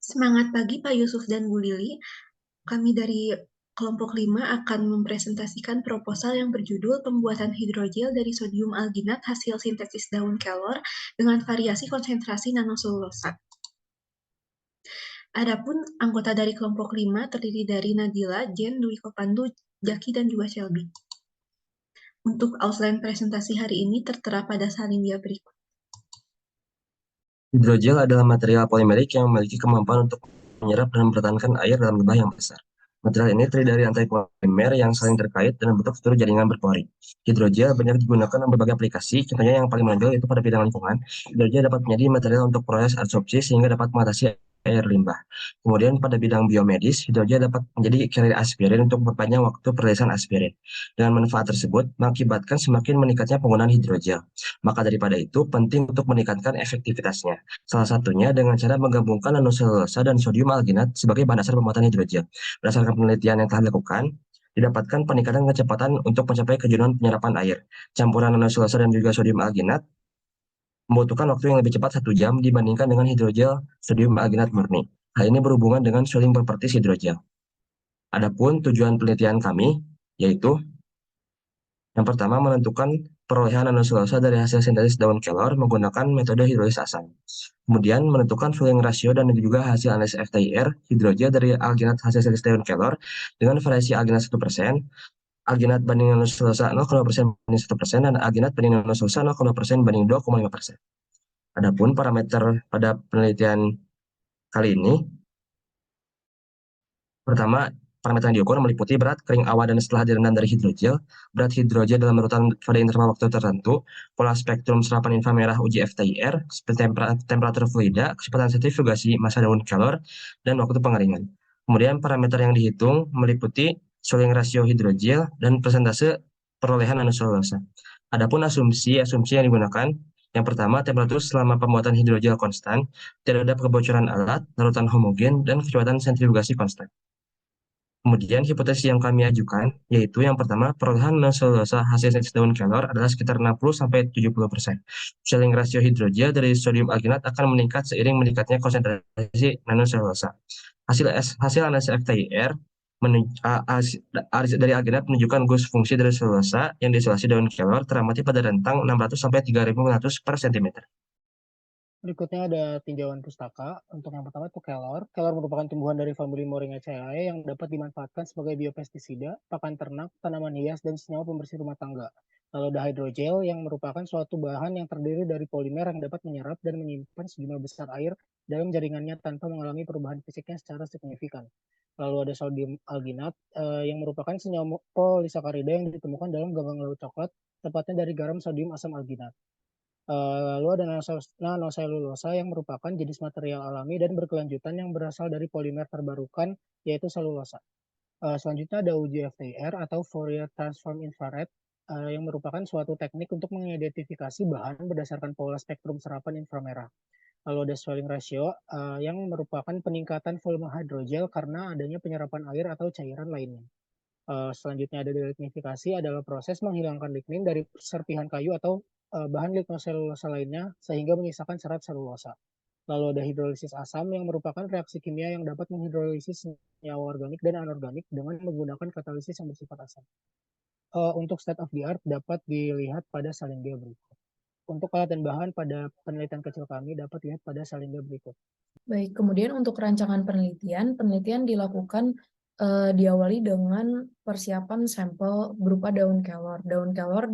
Semangat pagi Pak Yusuf dan Bu Lili. Kami dari kelompok 5 akan mempresentasikan proposal yang berjudul pembuatan hidrogel dari sodium alginat hasil sintesis daun kelor dengan variasi konsentrasi nanoselulosa. Adapun anggota dari kelompok 5 terdiri dari Nadila, Jen, Dwi Kopandu, Jaki, dan juga Shelby. Untuk outline presentasi hari ini tertera pada salindia berikut. Hidrogel adalah material polimerik yang memiliki kemampuan untuk menyerap dan mempertahankan air dalam jumlah yang besar. Material ini terdiri dari rantai polimer yang saling terkait dan membentuk struktur jaringan berpori. Hidrogel banyak digunakan dalam berbagai aplikasi, contohnya yang paling menonjol itu pada bidang lingkungan. Hidrogel dapat menjadi material untuk proses adsorpsi sehingga dapat mengatasi air limbah. Kemudian pada bidang biomedis, hidrogel dapat menjadi carrier aspirin untuk memperpanjang waktu perilisan aspirin. Dengan manfaat tersebut, mengakibatkan semakin meningkatnya penggunaan hidrogel. Maka daripada itu, penting untuk meningkatkan efektivitasnya. Salah satunya dengan cara menggabungkan nanoselulosa dan sodium alginat sebagai bahan dasar pembuatan hidrogel. Berdasarkan penelitian yang telah dilakukan, didapatkan peningkatan kecepatan untuk mencapai kejenuhan penyerapan air. Campuran nanoselulosa dan juga sodium alginat membutuhkan waktu yang lebih cepat 1 jam dibandingkan dengan hidrogel sodium alginat murni. Hal ini berhubungan dengan swelling properties hidrogel. Adapun tujuan penelitian kami yaitu yang pertama, menentukan perolehan nanoselulosa dari hasil sintesis daun kelor menggunakan metode hidrolisis asam. Kemudian, menentukan filling ratio dan juga hasil analisis FTIR hidrogel dari alginat hasil sintesis daun kelor dengan variasi alginat 1%, alginat banding nanoselulosa 0,5% banding 1%, dan alginat banding nanoselulosa 0,5% banding 2,5%. Adapun parameter pada penelitian kali ini, pertama, parameter yang diukur meliputi berat kering awal dan setelah direndam dari hidrogel, berat hidrogel dalam urutan pada interval waktu tertentu, pola spektrum serapan inframerah uji FTIR, temperatur fluida, kecepatan sentrifugasi, massa daun kelor, dan waktu pengeringan. Kemudian parameter yang dihitung meliputi swelling ratio hidrogel dan persentase perolehan nanoselulosa. Adapun asumsi yang digunakan, yang pertama, temperatur selama pembuatan hidrogel konstan, tidak ada kebocoran alat, larutan homogen, dan kecepatan sentrifugasi konstan. Kemudian hipotesis yang kami ajukan yaitu yang pertama, perolehan nanoselulosa hasil sintesis daun kelor adalah sekitar 60-70%. Swelling rasio hidrogel dari sodium alginat akan meningkat seiring meningkatnya konsentrasi nanoselulosa. Hasil analisis FTIR dari alginat menunjukkan gus fungsi dari selulosa yang diisolasi daun kelor teramati pada rentang 600-3500 per cm. Berikutnya ada tinjauan pustaka. Untuk yang pertama itu kelor. Kelor merupakan tumbuhan dari famili Moringaceae yang dapat dimanfaatkan sebagai biopestisida, pakan ternak, tanaman hias, dan senyawa pembersih rumah tangga. Lalu ada hidrogel yang merupakan suatu bahan yang terdiri dari polimer yang dapat menyerap dan menyimpan sejumlah besar air dalam jaringannya tanpa mengalami perubahan fisiknya secara signifikan. Lalu ada sodium alginat yang merupakan senyawa polisakarida yang ditemukan dalam ganggang laut coklat, tepatnya dari garam sodium asam alginat. Lalu ada nanoselulosa yang merupakan jenis material alami dan berkelanjutan yang berasal dari polimer terbarukan, yaitu selulosa. Selanjutnya ada uji FTIR atau Fourier Transform Infrared, yang merupakan suatu teknik untuk mengidentifikasi bahan berdasarkan pola spektrum serapan inframerah. Lalu ada swelling ratio, yang merupakan peningkatan volume hidrogel karena adanya penyerapan air atau cairan lainnya. Selanjutnya ada delignifikasi adalah proses menghilangkan lignin dari serpihan kayu atau bahan lignoselulosa lainnya sehingga menyisakan serat selulosa. Lalu ada hidrolisis asam yang merupakan reaksi kimia yang dapat menghidrolisis senyawa organik dan anorganik dengan menggunakan katalisis yang bersifat asam. Untuk state of the art dapat dilihat pada salindia berikut. Untuk alat dan bahan pada penelitian kecil kami dapat dilihat pada salindia berikut. Baik, kemudian untuk rancangan penelitian dilakukan diawali dengan persiapan sampel berupa daun kelor. Daun kelor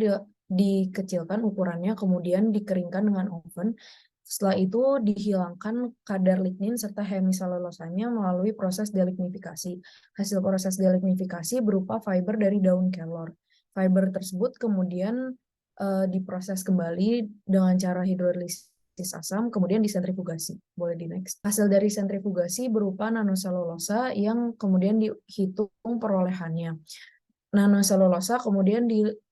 dikecilkan ukurannya, kemudian dikeringkan dengan oven. Setelah itu dihilangkan kadar lignin serta hemiselulosanya melalui proses delignifikasi. Hasil proses delignifikasi berupa fiber dari daun kelor. Fiber tersebut kemudian diproses kembali dengan cara hidrolisis asam, kemudian disentrifugasi. Boleh di next. Hasil dari sentrifugasi berupa nanoselulosa yang kemudian dihitung perolehannya. Nanoselulosa kemudian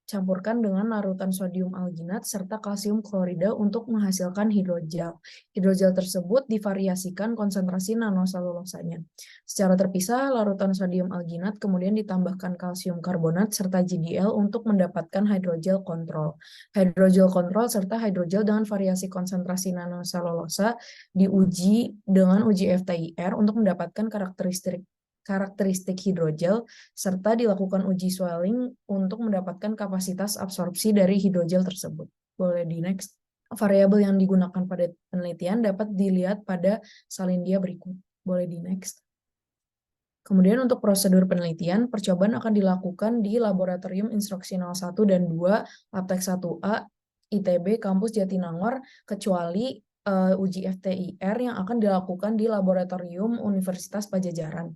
campurkan dengan larutan sodium alginat serta kalsium klorida untuk menghasilkan hidrogel. Hidrogel tersebut divariasikan konsentrasi nanoselulosanya. Secara terpisah, larutan sodium alginat kemudian ditambahkan kalsium karbonat serta JDL untuk mendapatkan hidrogel kontrol. Hidrogel kontrol serta hidrogel dengan variasi konsentrasi nanoselulosa diuji dengan uji FTIR untuk mendapatkan karakteristik hidrogel serta dilakukan uji swelling untuk mendapatkan kapasitas absorpsi dari hidrogel tersebut. Boleh di next. Variabel yang digunakan pada penelitian dapat dilihat pada salindia berikut. Boleh di next. Kemudian untuk prosedur penelitian, percobaan akan dilakukan di Laboratorium Instruksional 1 dan 2, Labtek 1A, ITB, Kampus Jatinangor, kecuali uji FTIR yang akan dilakukan di Laboratorium Universitas Pajajaran.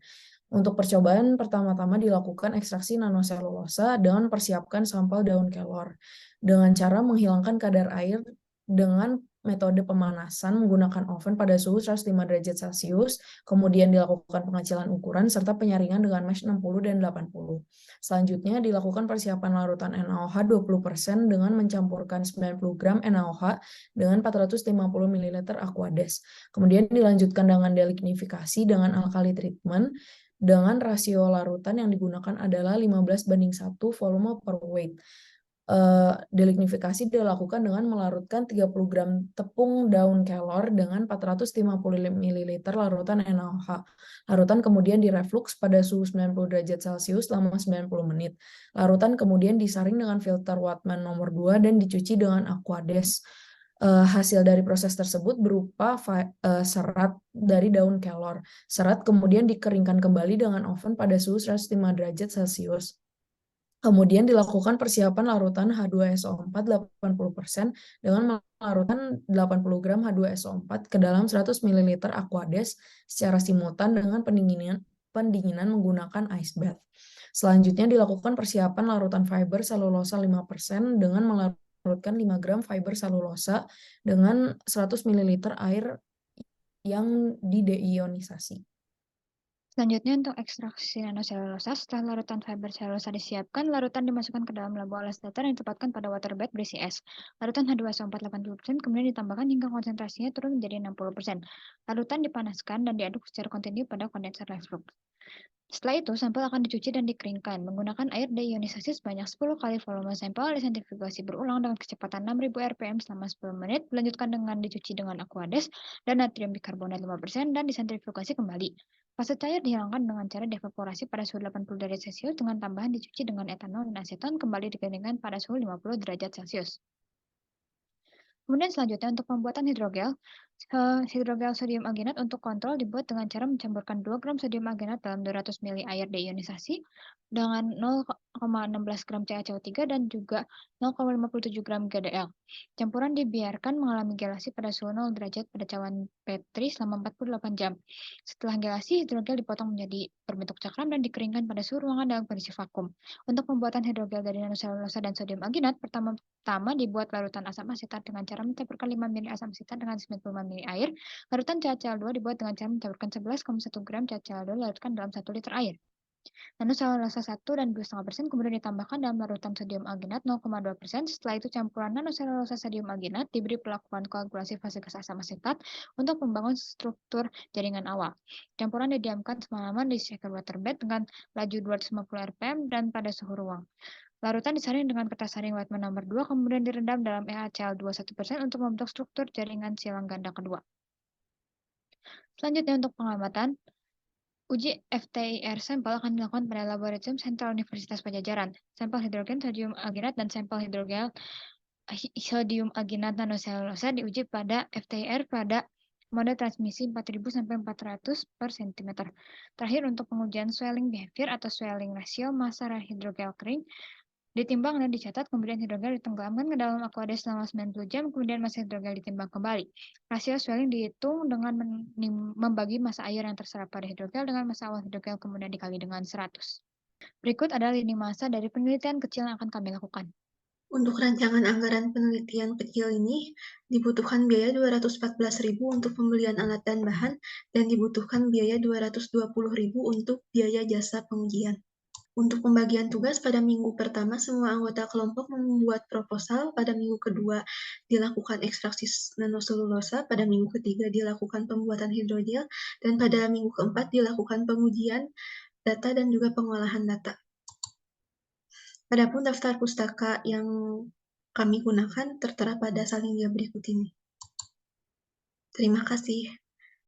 Untuk percobaan, pertama-tama dilakukan ekstraksi nanoselulosa dengan persiapkan sampel daun kelor dengan cara menghilangkan kadar air dengan metode pemanasan menggunakan oven pada suhu 105 derajat Celcius, kemudian dilakukan pengecilan ukuran serta penyaringan dengan mesh 60 dan 80. Selanjutnya dilakukan persiapan larutan NaOH 20% dengan mencampurkan 90 gram NaOH dengan 450 ml Aquades. Kemudian dilanjutkan dengan delignifikasi dengan alkali treatment dengan rasio larutan yang digunakan adalah 15:1 volume per weight. Delignifikasi dilakukan dengan melarutkan 30 gram tepung daun kelor dengan 450 ml larutan NaOH. Larutan kemudian direflux pada suhu 90 derajat Celcius selama 90 menit. Larutan kemudian disaring dengan filter Wattman nomor 2 dan dicuci dengan Aquades. Hasil dari proses tersebut berupa serat dari daun kelor. Serat kemudian dikeringkan kembali dengan oven pada suhu 105 derajat Celcius. Kemudian dilakukan persiapan larutan H2SO4 80% dengan melarutkan 80 gram H2SO4 ke dalam 100 ml Aquades secara simultan dengan pendinginan menggunakan ice bath. Selanjutnya dilakukan persiapan larutan fiber selulosa 5% dengan melarutkan 5 gram fiber selulosa dengan 100 ml air yang dideionisasi. Selanjutnya untuk ekstraksi nanoselulosa, setelah larutan fiber selulosa disiapkan, larutan dimasukkan ke dalam lampu alas datar yang ditempatkan pada waterbed berisi es. Larutan H2SO4 80% kemudian ditambahkan hingga konsentrasinya turun menjadi 60%. Larutan dipanaskan dan diaduk secara kontinu pada kondenser reflux. Setelah itu, sampel akan dicuci dan dikeringkan menggunakan air deionisasi sebanyak 10 kali volume sampel, disentrifugasi berulang dengan kecepatan 6000 rpm selama 10 menit, dilanjutkan dengan dicuci dengan Aquades dan natrium bikarbonat 5% dan disentrifugasi kembali. Fase cair dihilangkan dengan cara devaporasi pada suhu 80 derajat Celcius dengan tambahan dicuci dengan etanol dan aseton kembali dikeringkan pada suhu 50 derajat Celcius. Kemudian selanjutnya untuk pembuatan hidrogel sodium alginat untuk kontrol dibuat dengan cara mencampurkan 2 gram sodium alginat dalam 200 ml air deionisasi dengan 0,16 gram CaCO3 dan juga 0,57 gram GDL. Campuran dibiarkan mengalami gelasi pada suhu 0 derajat pada cawan Petri selama 48 jam. Setelah gelasi, hidrogel dipotong menjadi berbentuk cakram dan dikeringkan pada suhu ruangan dalam kondisi vakum. Untuk pembuatan hidrogel dari nanoselulosa dan sodium alginat, pertama dibuat larutan asam asetat dengan cara mencampurkan 5 ml asam asetat dengan 95 ml air. Larutan CaCl2 dibuat dengan cara mencampurkan 11,1 gram CaCl2 dilarutkan dalam 1 liter air. Nanoselulosa 1 dan 2,5% kemudian ditambahkan dalam larutan sodium alginat 0,2%. Setelah itu campuran nanoselulosa sodium alginat diberi perlakuan koagulasi fase gas asam asetat untuk membangun struktur jaringan awal. Campuran didiamkan semalaman di shaker waterbed dengan laju 250 rpm dan pada suhu ruang. Larutan disaring dengan kertas saring Wattman nomor 2, kemudian direndam dalam EaCl2 1% untuk membentuk struktur jaringan silang ganda kedua. Selanjutnya untuk pengamatan, uji FTIR sampel akan dilakukan pada Laboratorium Sentral Universitas Pajajaran. Sampel hidrogen sodium alginat dan sampel hidrogel sodium alginat nanoselulosa diuji pada FTIR pada mode transmisi 4000 sampai 400 per cm. Terakhir untuk pengujian swelling behavior atau swelling ratio massa hidrogel kering ditimbang dan dicatat, kemudian hidrogel ditenggelamkan ke dalam Aquades selama 90 jam, kemudian massa hidrogel ditimbang kembali. Rasio swelling dihitung dengan membagi massa air yang terserap pada hidrogel dengan massa awal hidrogel kemudian dikali dengan 100. Berikut adalah lini massa dari penelitian kecil yang akan kami lakukan. Untuk rancangan anggaran penelitian kecil ini, dibutuhkan biaya 214.000 untuk pembelian alat dan bahan, dan dibutuhkan biaya 220.000 untuk biaya jasa pengujian. Untuk pembagian tugas, pada minggu pertama semua anggota kelompok membuat proposal, pada minggu kedua dilakukan ekstraksi nanoselulosa, pada minggu ketiga dilakukan pembuatan hidrogel, dan pada minggu keempat dilakukan pengujian data dan juga pengolahan data. Adapun daftar pustaka yang kami gunakan tertera pada salin dia berikut ini. Terima kasih.